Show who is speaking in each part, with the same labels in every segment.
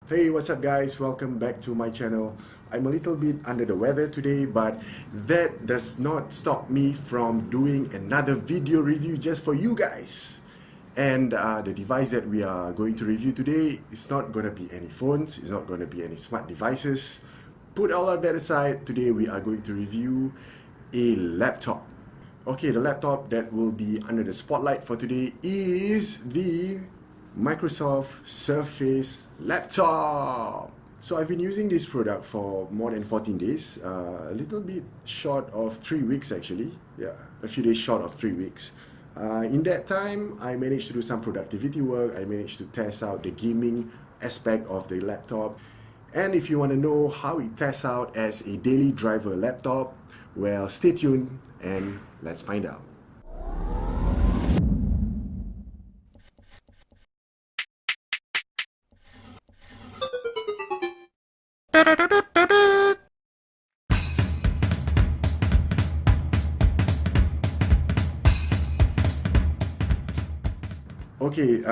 Speaker 1: Hey, what's up guys? Welcome back to my channel. I'm a little bit under the weather today, but that does not stop me from doing another video review just for you guys. And the device that we are going to review today is not going to be any phones, it's not going to be any smart devices. Put all of that aside, today we are going to review a laptop. Okay, the laptop that will be under the spotlight for today is the Microsoft Surface laptop. So I've been using this product for more than 14 days, a little bit short of 3 weeks actually. Yeah, a few days short of 3 weeks. In that time, I managed to do some productivity work. I managed to test out the gaming aspect of the laptop. And if you want to know how it tests out as a daily driver laptop, well, stay tuned and let's find out. Okay,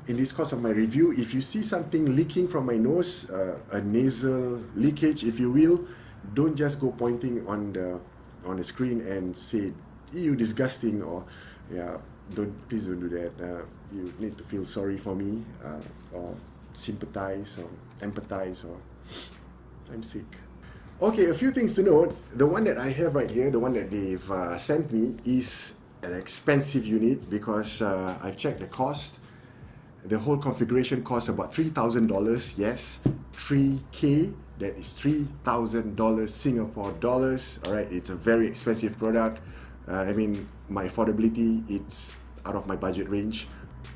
Speaker 1: in this course of my review, if you see something leaking from my nose, a nasal leakage, if you will, don't just go pointing on the screen and say, "Ew, disgusting," or yeah, please don't do that. You need to feel sorry for me, or sympathize or empathize, or I'm sick. Okay, a few things to note. The one that I have right here, the one that they've sent me, is an expensive unit because I've checked the cost. The whole configuration costs about $3,000. Yes, 3K. That is $3,000 Singapore dollars. All right, it's a very expensive product. I mean, my affordability, it's out of my budget range.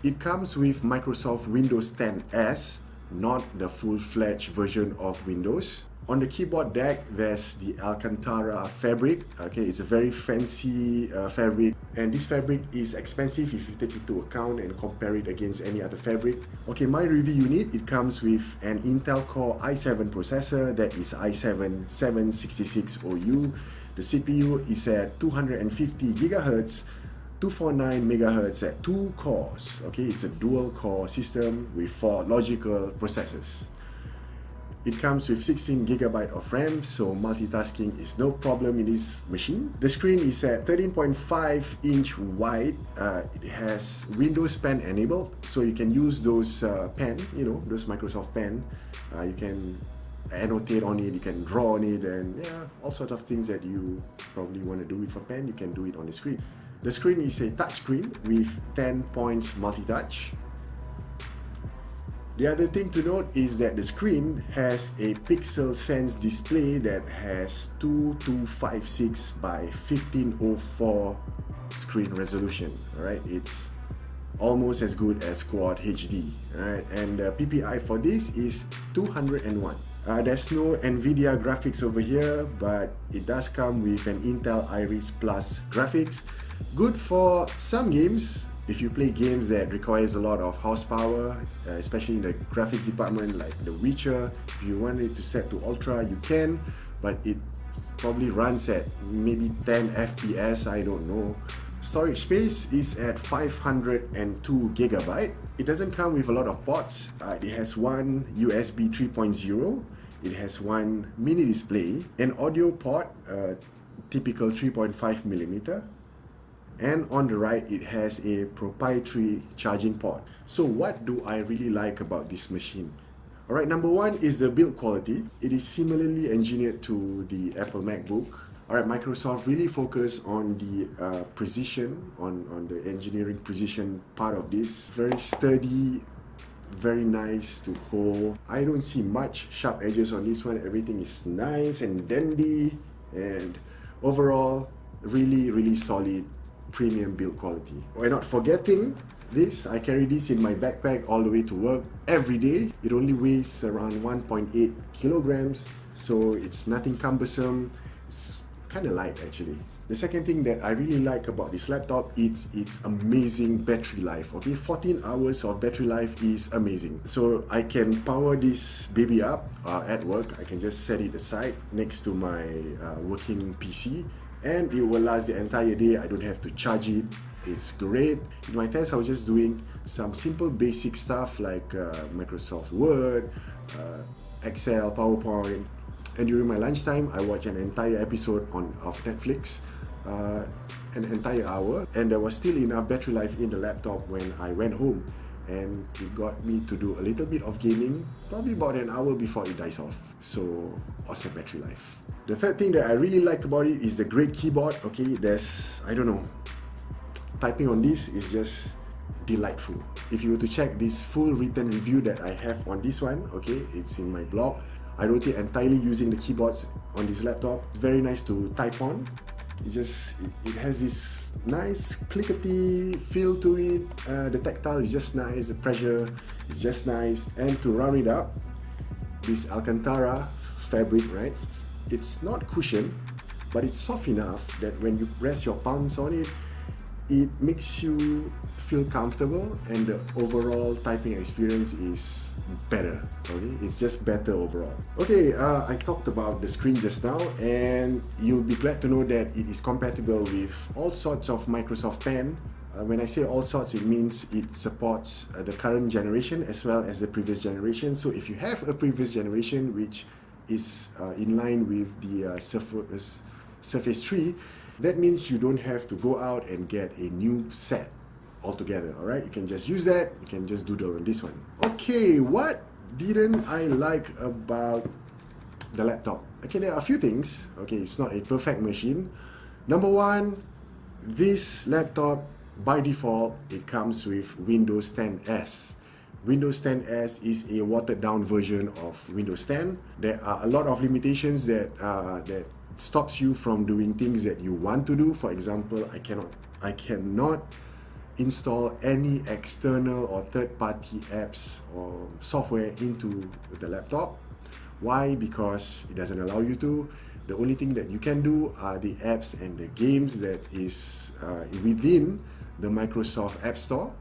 Speaker 1: It comes with Microsoft Windows 10s, not the full-fledged version of Windows. On the keyboard deck, there's the Alcantara fabric. Okay, it's a very fancy fabric, and this fabric is expensive if you take it into account and compare it against any other fabric. Okay, my review unit, it comes with an Intel Core i7 processor, that is i7-766OU. The CPU is at 250 GHz, 249 MHz at 2 cores. Okay, it's a dual core system with 4 logical processors. It comes with 16 GB of RAM, so multitasking is no problem in this machine. The screen is at 13.5-inch wide. It has Windows Pen enabled, so you can use those pen, those Microsoft Pen. You can annotate on it, you can draw on it, and yeah, all sorts of things that you probably want to do with a pen, you can do it on the screen. The screen is a touch screen with 10 points multi-touch. The other thing to note is that the screen has a pixel sense display that has 2256 by 1504 screen resolution. Alright, it's almost as good as Quad HD. Alright, and the PPI for this is 201. There's no NVIDIA graphics over here, but it does come with an Intel Iris Plus graphics. Good for some games. If you play games that requires a lot of horsepower, especially in the graphics department like The Witcher, if you want it to set to Ultra, you can, but it probably runs at maybe 10 FPS, I don't know. Storage space is at 502 GB. It doesn't come with a lot of ports. It has one USB 3.0, it has one mini display, an audio port, typical 3.5mm, and on the right it has a proprietary charging port. So what do I really like about this machine? Alright, number one is the build quality. It is similarly engineered to the Apple MacBook. Alright, Microsoft really focused on the precision, on the engineering precision part of this. Very sturdy, very nice to hold. I don't see much sharp edges on this one. Everything is nice and dandy, and overall really solid premium build quality. We're not forgetting this. I carry this in my backpack all the way to work every day. It only weighs around 1.8 kilograms, so it's nothing cumbersome. It's kind of light actually. The second thing that I really like about this laptop is its amazing battery life. Okay, 14 hours of battery life is amazing. So I can power this baby up at work. I can just set it aside next to my working PC, and it will last the entire day. I don't have to charge it. is great. In my test, I was just doing some simple basic stuff like Microsoft Word, Excel, PowerPoint, and during my lunchtime, I watched an entire episode of Netflix, an entire hour, and there was still enough battery life in the laptop when I went home, and it got me to do a little bit of gaming, probably about an hour before it dies off. So awesome battery life. The third thing that I really like about it is the great keyboard. Okay, I don't know, typing on this is just delightful. If you were to check this full written review that I have on this one, okay, it's in my blog. I wrote it entirely using the keyboards on this laptop. Very nice to type on. It has this nice clickety feel to it. The tactile is just nice. The pressure is just nice. And to round it up, this Alcantara fabric, right? It's not cushioned, but it's soft enough that when you rest your palms on it, it makes you feel comfortable, and the overall typing experience is better. Okay, it's just better overall. Okay, I talked about the screen just now, and you'll be glad to know that it is compatible with all sorts of Microsoft Pen. When I say all sorts, it means it supports the current generation as well as the previous generation. So if you have a previous generation which is in line with the Surface 3, that means you don't have to go out and get a new set altogether. Alright, you can just use that, you can just doodle on this one. Okay, what didn't I like about the laptop? Okay, there are a few things. Okay, it's not a perfect machine. Number one, this laptop by default it comes with Windows 10s. Windows 10s is a watered down version of Windows 10. There are a lot of limitations that stops you from doing things that you want to do. For example, I cannot install any external or third-party apps or software into the laptop. Why? Because it doesn't allow you to. The only thing that you can do are the apps and the games that is within the Microsoft App Store.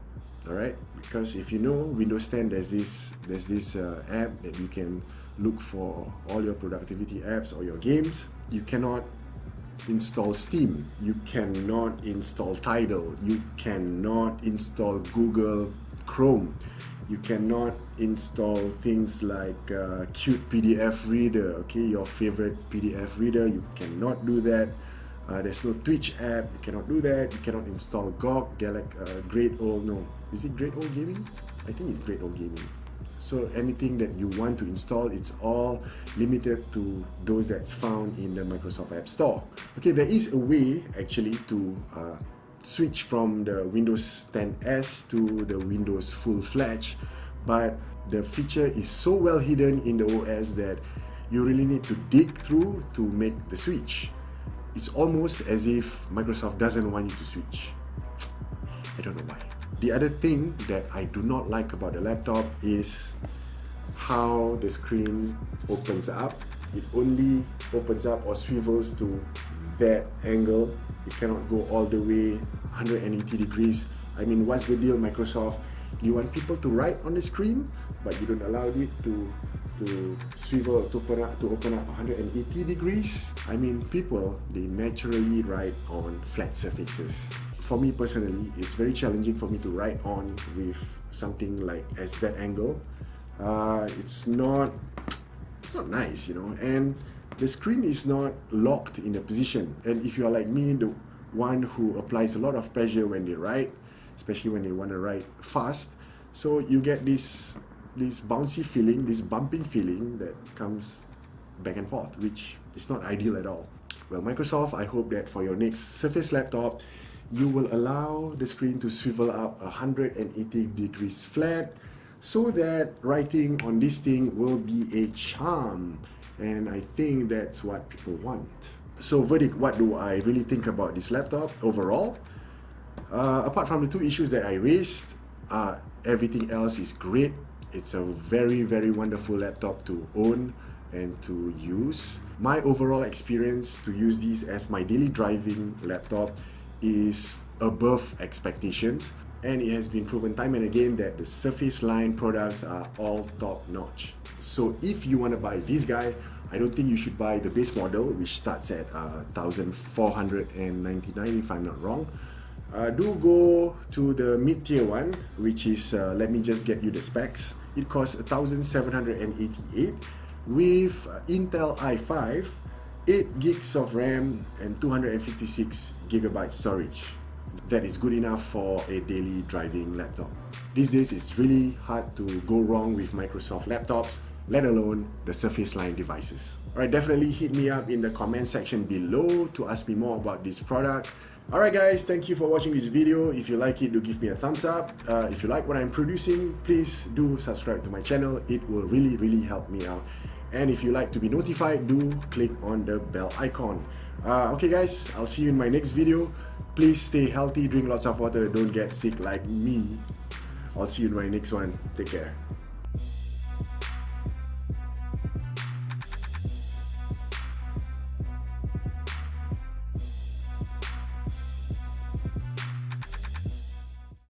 Speaker 1: Alright, because if you know Windows 10, there's this app that you can look for all your productivity apps or your games. You cannot install Steam, you cannot install Tidal, you cannot install Google Chrome, you cannot install things like Cute PDF Reader, okay, your favorite PDF reader. You cannot do that. There's no Twitch app, you cannot do that. You cannot install GOG, Great Old, no, is it Great Old Gaming? I think it's Great Old Gaming. So anything that you want to install, it's all limited to those that's found in the Microsoft App Store. Okay, there is a way actually to switch from the Windows 10s to the Windows full-fledged, but the feature is so well hidden in the OS that you really need to dig through to make the switch. It's almost as if Microsoft doesn't want you to switch. I don't know why. The other thing that I do not like about the laptop is how the screen opens up. It only opens up or swivels to that angle. It cannot go all the way 180 degrees. I mean, what's the deal, Microsoft? You want people to write on the screen, but you don't allow it to swivel, to open up 180 degrees. I mean, people, they naturally write on flat surfaces. For me personally, it's very challenging for me to write on with something like as that angle. It's not nice, you know, and the screen is not locked in a position. And if you are like me, the one who applies a lot of pressure when they write, especially when they want to write fast, so you get this bouncy feeling, this bumping feeling that comes back and forth, which is not ideal at all. Well, Microsoft, I hope that for your next Surface laptop, you will allow the screen to swivel up 180 degrees flat so that writing on this thing will be a charm, and I think that's what people want. So verdict, what do I really think about this laptop overall? Apart from the two issues that I raised, everything else is great. It's a very, very wonderful laptop to own and to use. My overall experience to use this as my daily driving laptop is above expectations, and it has been proven time and again that the Surface line products are all top-notch. So if you want to buy this guy, I don't think you should buy the base model, which starts at $1,499 if I'm not wrong. Do go to the mid-tier one, which is, let me just get you the specs. It costs 1,788 with Intel i5, 8 gigs of RAM and 256 gigabyte storage. That is good enough for a daily driving laptop. These days it's really hard to go wrong with Microsoft laptops, let alone the Surface line devices. Alright, definitely hit me up in the comment section below to ask me more about this product. Alright guys, thank you for watching this video. If you like it, do give me a thumbs up. If you like what I'm producing, please do subscribe to my channel. It will really help me out. And if you like to be notified, do click on the bell icon. Okay guys, I'll see you in my next video. Please stay healthy, drink lots of water, don't get sick like me. I'll see you in my next one. Take care.